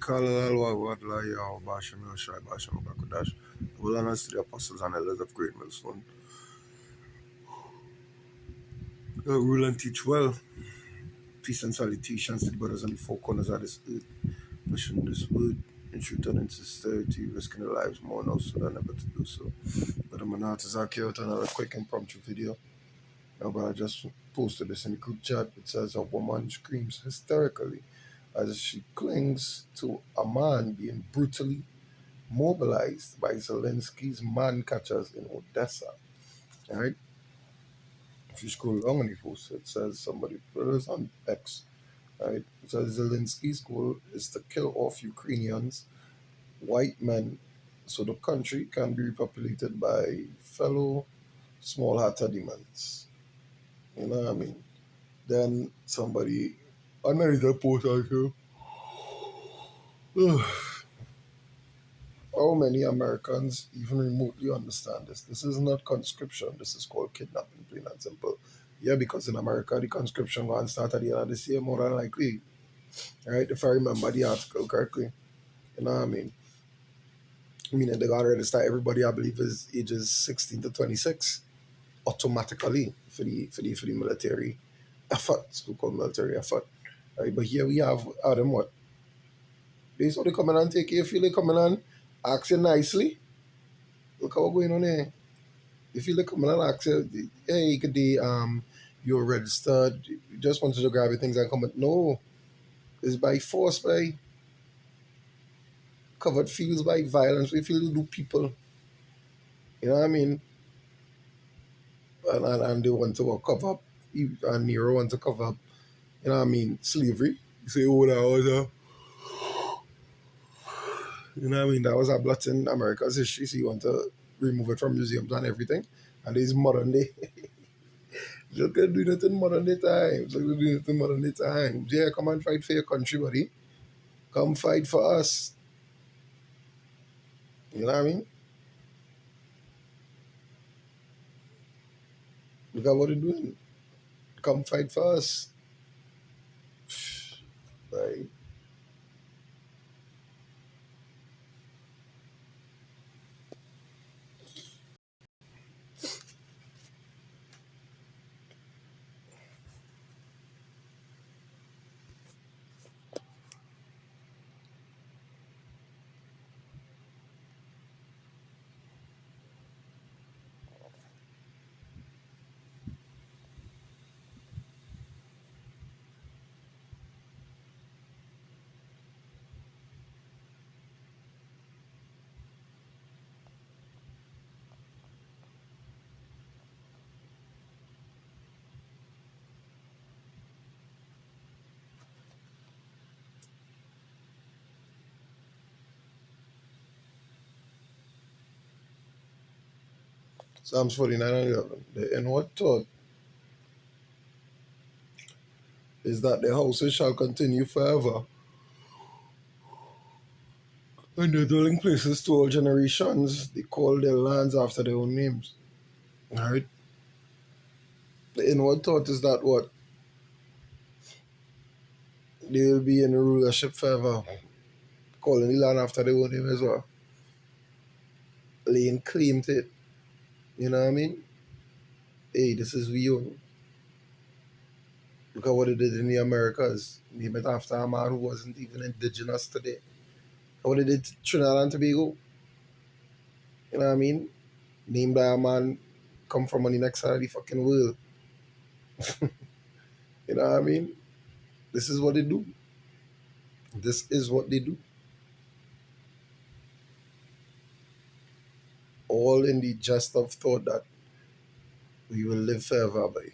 Kalalwa Wadla Yao Basham Shai Basham Bakudash. Well, honest to the apostles and elders of Great Millstone. Rule and teach well. Peace and salutations to the brothers on the four corners of this earth. Pushing this word in truth and in sincerity, risking their lives more now so than ever to do so. But I'm not Zaki out another quick impromptu video. Now, but I just posted this in the group chat. It says a woman screams hysterically as she clings to a man being brutally mobilized by Zelensky's man catchers in Odessa. All right. If you scroll along on the post, it says somebody put this on X. Right. It says Zelensky's goal is to kill off Ukrainians, white men, so the country can be repopulated by fellow small-hearted demons. You know what I mean? Then somebody another post also. How many Americans even remotely understand this? This is not conscription. This is called kidnapping, plain and simple. Yeah, because in America, the conscription going to start at the end of this year, more than likely. Right? If I remember the article correctly. You know what I mean? I mean, they got to register everybody, I believe, is ages 16 to 26 automatically for the military effort, so-called military effort. Right? But here we have Adam what? They saw they coming and take you. If you they coming and ask you nicely, look how going on here. If you look coming and ask you, hey, you could be you're registered, you just wanted to grab your things and come. No, it's by force, by covered fields, by violence. We feel to do people. You know what I mean? And they want to cover up, and Nero want to cover up, you know what I mean, slavery. You say, oh, that was a, you know what I mean, that was a blot in America's history, so you want to remove it from museums and everything. And there's modern day. Look at doing it in modern day times. Look at doing it in modern day times. Yeah, come and fight for your country, buddy. Come fight for us. You know what I mean? Look at what they're doing. Come fight for us. Right? Psalms 49 and 11. The inward thought is that the houses shall continue forever, and the dwelling places to all generations. They call their lands after their own names. All right? The inward thought is that what? They will be in the rulership forever, calling the land after their own name as well. Laying claim to it. You know what I mean? Hey, this is we own. Look at what they did in the Americas. Name it after a man who wasn't even indigenous today. What they did to Trinidad and Tobago. You know what I mean? Named by a man come from on the next side of the fucking world. You know what I mean? This is what they do. This is what they do. All in the jest of thought that we will live forever by.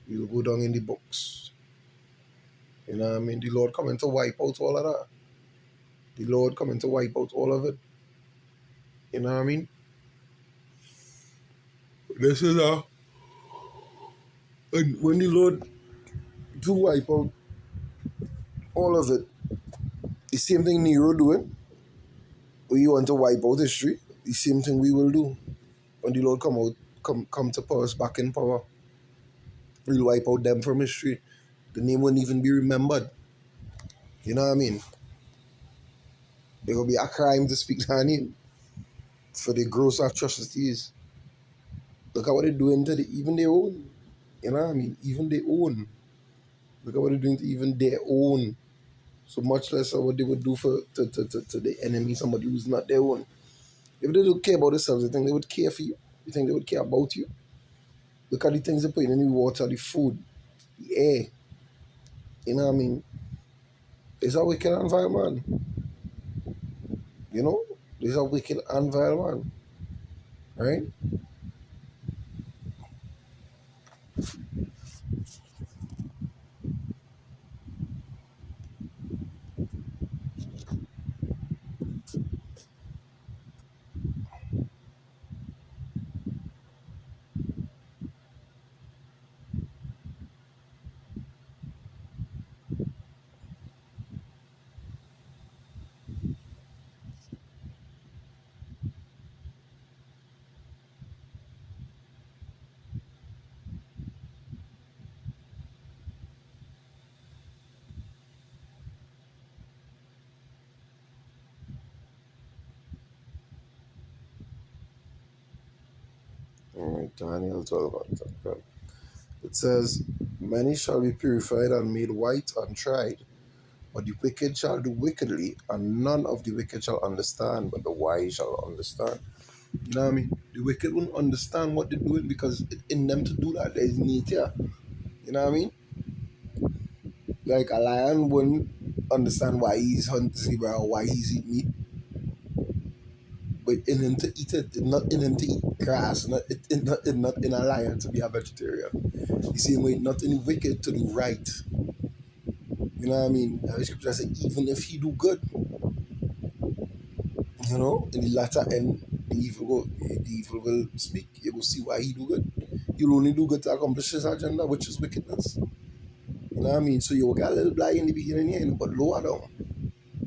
We will go down in the books. You know what I mean? The Lord coming to wipe out all of that. The Lord coming to wipe out all of it. You know what I mean? This is and when the Lord do wipe out all of it, the same thing Nero doing, we want to wipe out history, the same thing we will do. When the Lord come to power, us back in power, we'll wipe out them from history. The name won't even be remembered. You know what I mean? It will be a crime to speak their name for the gross atrocities. Look at what they're doing to even their own. You know what I mean? Even their own. Look at what they're doing to even their own. So much less of what they would do for to the enemy, somebody who's not their own. If they don't care about themselves, you think they would care for you? You think they would care about you? Look at the things they put in the water, the food, the air. You know what I mean? It's a wicked and vile man. You know? It's a wicked and vile man. Right? All right, Daniel 12. Okay. It says, many shall be purified and made white and tried, but the wicked shall do wickedly, and none of the wicked shall understand, but the wise shall understand. You know what I mean? The wicked won't understand what they're doing because in them to do that, there's nature. You know what I mean? Like a lion wouldn't understand why he's hunting zebra or why he's eating meat, but in him to eat it, not in him to eat grass, not in a lion to be a vegetarian. You see, way not in the wicked to do right. You know what I mean? The scripture says, even if he do good, you know, in the latter end, the evil will speak. You will see why he do good. You'll only do good to accomplish his agenda, which is wickedness. You know what I mean? So you will get a little blind in the beginning, yeah, but lower down.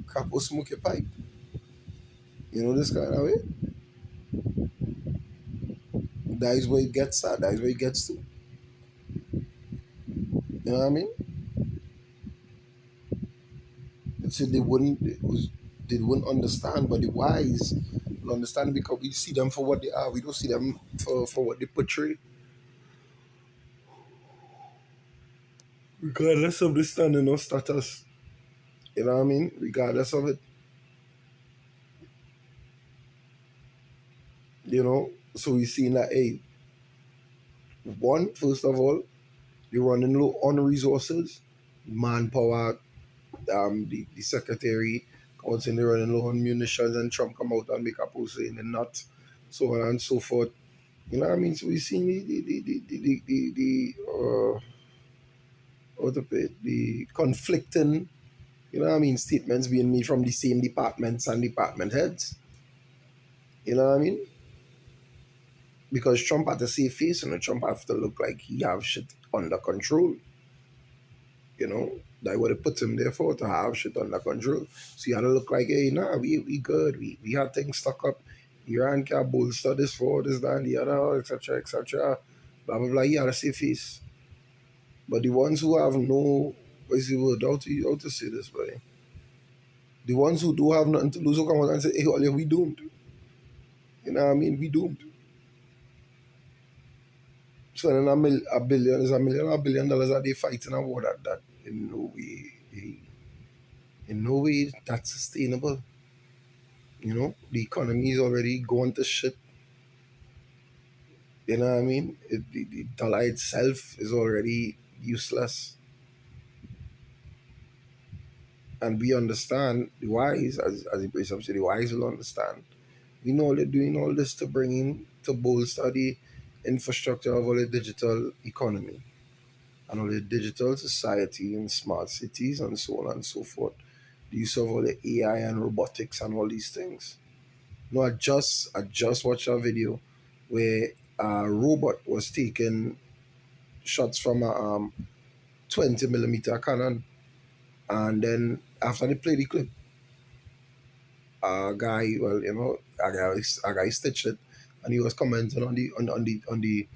Crap will smoke your pipe. You know this kind of way? That is where it gets at. That is where it gets to. You know what I mean? So they wouldn't understand, but the wise will understand because we see them for what they are. We don't see them for what they portray. Regardless of the standing or status. You know what I mean? Regardless of it. You know? So we see that, hey, one, first of all, you're running low on resources, manpower, the secretary comes in, they're running low on munitions, and Trump come out and make a post saying they're not, so on and so forth. You know what I mean? So we see the conflicting, you know what I mean, statements being made from the same departments and department heads. You know what I mean? Because Trump had to save face, and Trump have to look like he have shit under control. You know, that would have put him there for to have shit under control. So you had to look like, hey, nah, we good. We had things stuck up. Iran can bolster this for this, that, and the other, etc., etc. Blah blah blah. He had to save face. But the ones who have no, what's the word? How to say this, way? The ones who do have nothing to lose will come out and say, hey, well, yeah, we doomed. You know what I mean? We doomed. So then a billion is $1 million that they fighting a war that in no way that's sustainable. You know, the economy is already going to shit. You know what I mean? The dollar itself is already useless. And we understand the wise, as the president said, the wise will understand. We know they're doing all this to bring in, to bolster the infrastructure of all the digital economy and all the digital society and smart cities and so on and so forth. The use of all the AI and robotics and all these things. No, I just watched a video where a robot was taking shots from a 20 millimeter cannon, and then after they played the clip, a guy, well, you know, a guy stitched it, and he was commenting on the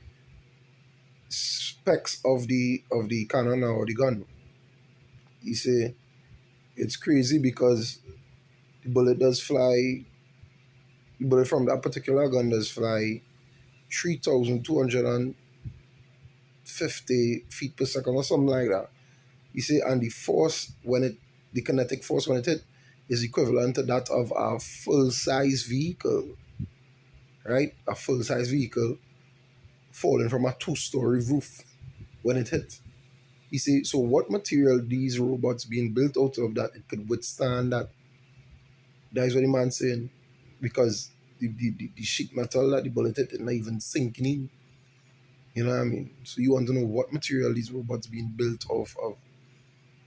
specs of the cannon or the gun. He say it's crazy because The bullet does fly, the bullet from that particular gun does fly 3,250 feet per second or something like that. You see, and the force when it, the kinetic force when it hit is equivalent to that of a full size vehicle, right? A full size vehicle falling from a two-story roof when it hit. You see, so what material these robots being built out of that it could withstand that? That is what the man's saying. Because the sheet metal that the bullet hit, it not even sinking in. You know what I mean? So you want to know what material these robots being built off of.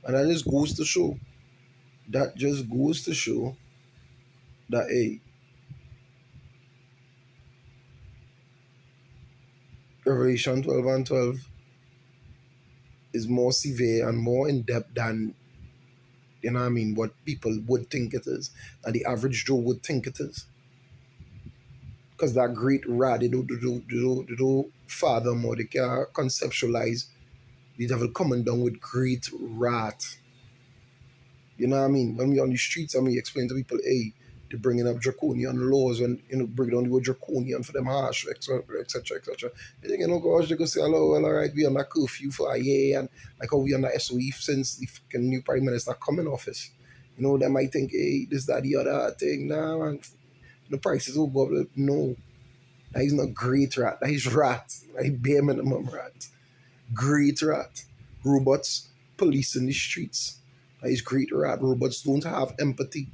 And that just goes to show. That just goes to show that hey, Revelation 12 and 12 is more severe and more in depth than, you know what I mean, what people would think it is, and the average Joe would think it is. Because that great rat, they don't fathom or they can conceptualize the devil coming down with great wrath. You know what I mean? When we on the streets and we explain to people, hey, they're bringing up draconian laws and, bring down the word draconian for them harsh, etc., etc., etc. They think, gosh, they go say, hello, well, all right, we under curfew for a year and like how we under S.O.E since the fucking new prime minister come in office. They might think, hey, this, that, the other thing. Nah, man, the prices will go up. No, that is not great rat. That is rat. That is bare minimum rat. Great rat. Robots policing the streets. That is great rat. Robots don't have empathy.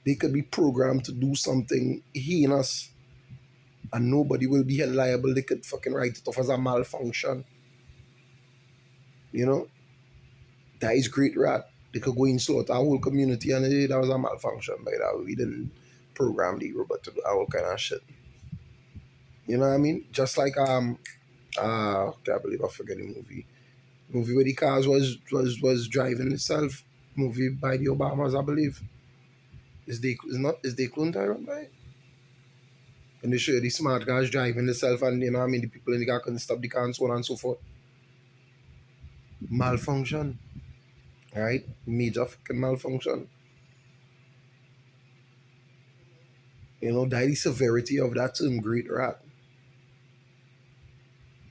They could be programmed to do something heinous and nobody will be held liable. They could fucking write it off as a malfunction. You know? That is great rat. They could go in slaughter a whole community and that was a malfunction by that. We didn't program the robot to do all kind of shit. You know what I mean? Just like can't believe I forget the movie where the cars was driving itself. Movie by the Obamas, I believe. Is they clone Tyrone by? And they show you the smart cars driving itself and you know what I mean the people in the car couldn't stop the car and so on and so forth. Malfunction. Right? Major fucking malfunction. That is the severity of that term, great rat.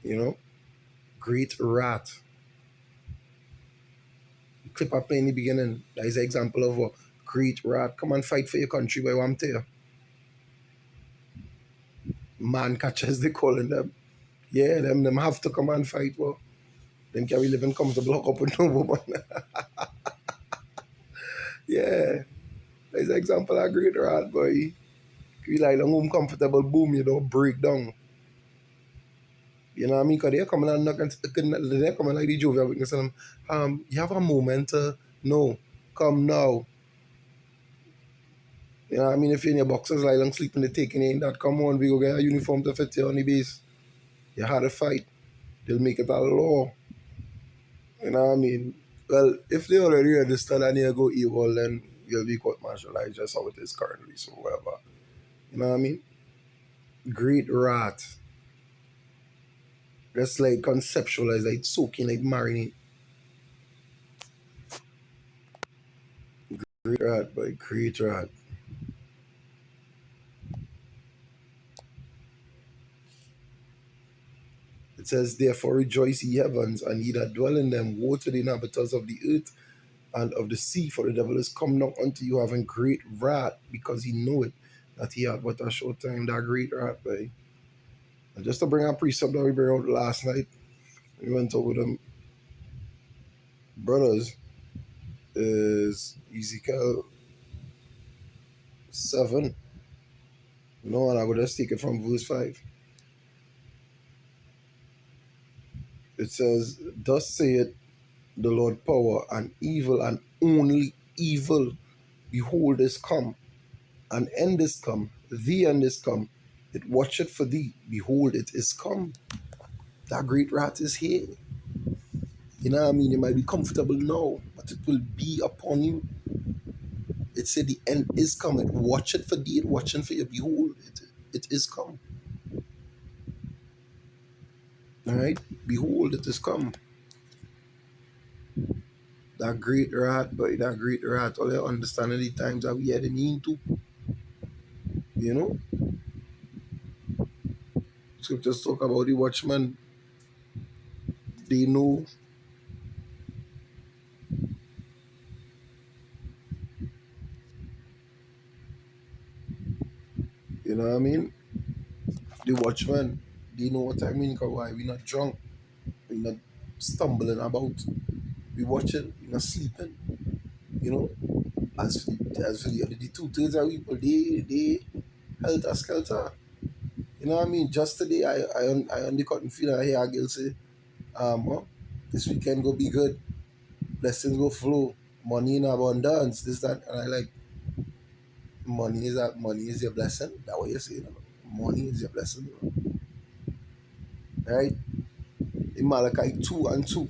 You know? Great rat. The clip I play in the beginning, that is an example of a great rat. Come and fight for your country by one tail. Man catchers they calling them. Yeah, them have to come and fight. Well, them can be living comfortable up with no woman. Yeah, that's an example of great rat boy. You like the home comfortable boom, you don't break down. You know what I mean? Because they're coming and knocking, they're coming like the Jovial witness and you have a moment to no, come now. You know what I mean? If you're in your boxers like long sleeping the taking in that come on, we go get a uniform to fit you on the base. You had a fight. They'll make it a law. You know what I mean? Well, if they already understand and you go evil, then you'll be court martialized just how it is currently, so whatever. You know what I mean? Great rat. Just like conceptualize, like soaking, like marinate. Great rat, boy. Great rat. It says, therefore rejoice ye heavens, and ye that dwell in them. Woe to the inhabitants of the earth and of the sea, for the devil is come not unto you having great wrath, because he know it, that he had but a short time, that great wrath, boy. And just to bring a precept that we bring out last night, we went over them brothers, is Ezekiel 7. And I would just take it from verse 5. It says, thus saith the Lord power, and evil and only evil, behold is come, and end is come, the end is come. It watcheth for thee, behold, it is come. That great wrath is here. You know what I mean? You might be comfortable now, but it will be upon you. It said the end is come. It watcheth for thee, it watching for you. Behold, it is come. All right? Behold, it is come. That great rat, but that great rat, all you understand the times that we heading into, you know? Scriptures talk about the watchman, they know, you know what I mean? The watchman, they know what I mean, because why? We not drunk, we not stumbling about, we watching, we not sleeping, you know? As for the two-thirds of people, they helter skelter. You know what I mean? Just today, I on the cotton field, I hear a girl say, oh, this weekend go be good, blessings go flow, money in abundance, this, that, and I like, money is your blessing? That what you're saying? Money is your blessing, right? In Malachi 2 and 2,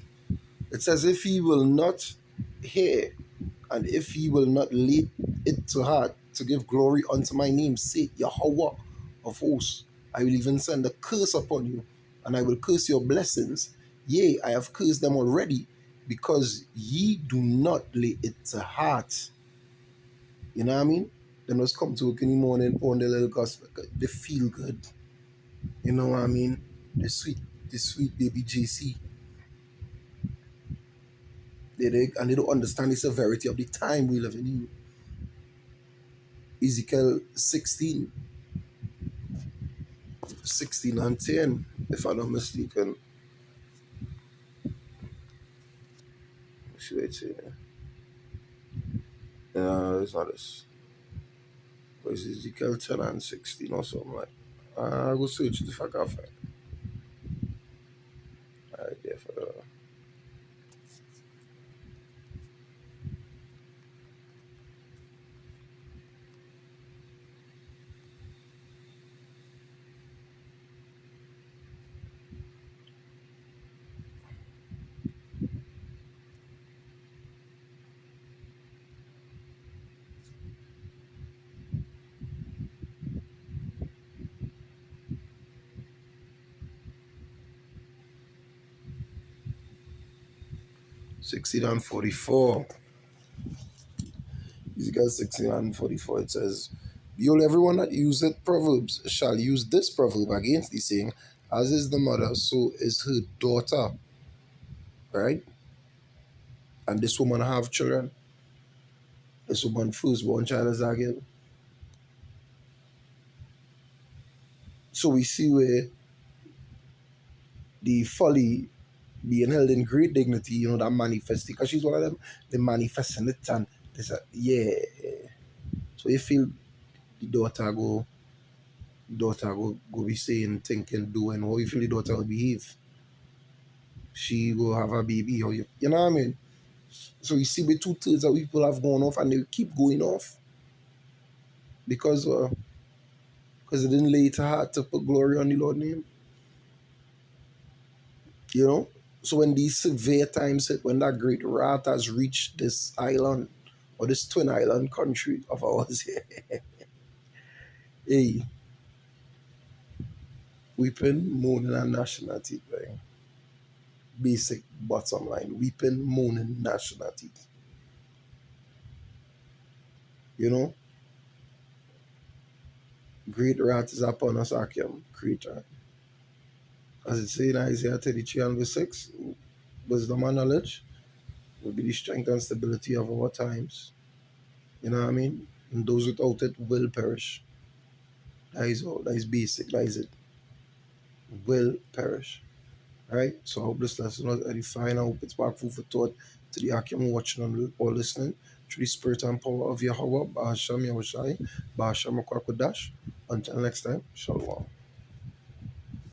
it says, if he will not hear, and if he will not lay it to heart to give glory unto my name, say Yahweh of hosts, I will even send a curse upon you, and I will curse your blessings. Yea, I have cursed them already, because ye do not lay it to heart. You know what I mean? Them just come to work in the morning, pour on the little gospel. They feel good. You know what I mean? The sweet baby JC. And they don't understand the severity of the time we live in. Ezekiel 16 and 10, if I'm not mistaken. What should I say there? It's not this. But it's Ezekiel 10 and 16 or something like. I will search it if I can find it. Alright, there for 16 and 44. Ezekiel 16 and 44, it says, behold, everyone that useth proverbs shall use this proverb against thee, saying, as is the mother, so is her daughter. Right? And this woman have children. This woman firstborn child is again. So we see where the folly being held in great dignity, that manifesting, because she's one of them, they manifesting it, and they say, yeah. So you feel the daughter go be saying, thinking, doing, how you feel the daughter will behave? She go have a baby, or you know what I mean? So you see the two-thirds of people have gone off, and they keep going off because it didn't lay it to heart to put glory on the Lord's name. You know? So when these severe times hit, when that great wrath has reached this island, or this twin island country of ours here, hey, weeping, mourning, and nationality, right? Basic bottom line. Weeping, mourning, nationality. You know? Great wrath is upon us, Akim. Great wrath. As it says in Isaiah 33 and verse 6, wisdom and knowledge will be the strength and stability of our times. You know what I mean? And those without it will perish. That is all. That is basic. That is it. Will perish. Right? So I hope this lesson was edifying. I hope it's back food for thought to the Akim watching or listening. Through the spirit and power of Yahweh, Bahasham Yahushai, Bahasham Kwakwadash. Until next time, Shalom.